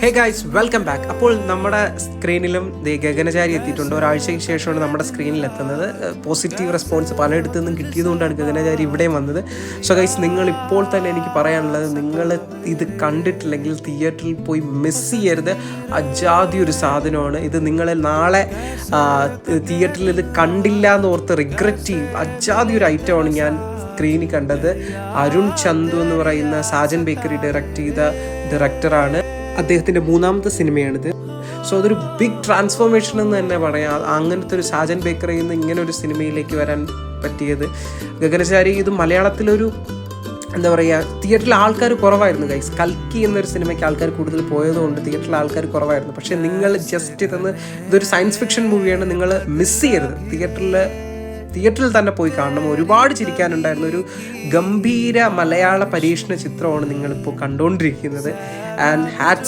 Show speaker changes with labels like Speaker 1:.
Speaker 1: Hey guys welcome back. അപ്പോൾ നമ്മുടെ സ്ക്രീനിലും ഗഗനചാരി എത്തിയിട്ടുണ്ട്. ഒരാഴ്ചയ്ക്ക് ശേഷമാണ് നമ്മുടെ സ്ക്രീനിൽ എത്തുന്നത്. പോസിറ്റീവ് റെസ്പോൺസ് പലയിടത്തു നിന്നും കിട്ടിയതുകൊണ്ടാണ് ഗഗനചാരി ഇവിടെയും വന്നത്. സോ ഗൈസ്, നിങ്ങൾ ഇപ്പോൾ തന്നെ എനിക്ക് പറയാനുള്ളത്, നിങ്ങൾ ഇത് കണ്ടിട്ടില്ലെങ്കിൽ തിയേറ്ററിൽ പോയി മിസ് ചെയ്യരുത്. അജാതി ഒരു സാധനമാണ് ഇത്. നിങ്ങൾ നാളെ തിയേറ്ററിൽ ഇത് കണ്ടില്ല എന്ന് ഓർത്ത് റിഗ്രറ്റ് ചെയ്യും. അജാതി ഒരു ഐറ്റമാണ് ഞാൻ സ്ക്രീനിൽ കണ്ടത്. അരുൺ ചന്തു എന്ന് പറയുന്ന സാജൻ ബേക്കറി ഡയറക്റ്റ് ചെയ്ത ഡയറക്ടറാണ്. അദ്ദേഹത്തിൻ്റെ മൂന്നാമത്തെ സിനിമയാണിത്. സോ അതൊരു ബിഗ് ട്രാൻസ്ഫോർമേഷൻ എന്ന് തന്നെ പറയാം. അങ്ങനത്തെ ഒരു സാജൻ ബേക്കറിയിൽ നിന്ന് ഇങ്ങനെ ഒരു സിനിമയിലേക്ക് വരാൻ പറ്റിയത് ഗഗനചാരി. ഇത് മലയാളത്തിലൊരു എന്താ പറയുക, തിയേറ്ററിൽ ആൾക്കാർ കുറവായിരുന്നു ഗൈസ്. കൽക്കി എന്നൊരു സിനിമയ്ക്ക് ആൾക്കാർ കൂടുതൽ പോയതുകൊണ്ട് തിയേറ്ററിൽ ആൾക്കാർ കുറവായിരുന്നു. പക്ഷേ നിങ്ങൾ ജസ്റ്റ് ഇതൊരു സയൻസ് ഫിക്ഷൻ മൂവിയാണ്. നിങ്ങൾ മിസ് ചെയ്യരുത്. തിയേറ്ററിൽ തന്നെ പോയി കാണണം. ഒരുപാട് ചിരിക്കാനുണ്ടായിരുന്ന ഒരു ഗംഭീര മലയാള പരീക്ഷണ ചിത്രമാണ് നിങ്ങളിപ്പോൾ കണ്ടുകൊണ്ടിരിക്കുന്നത്. And hats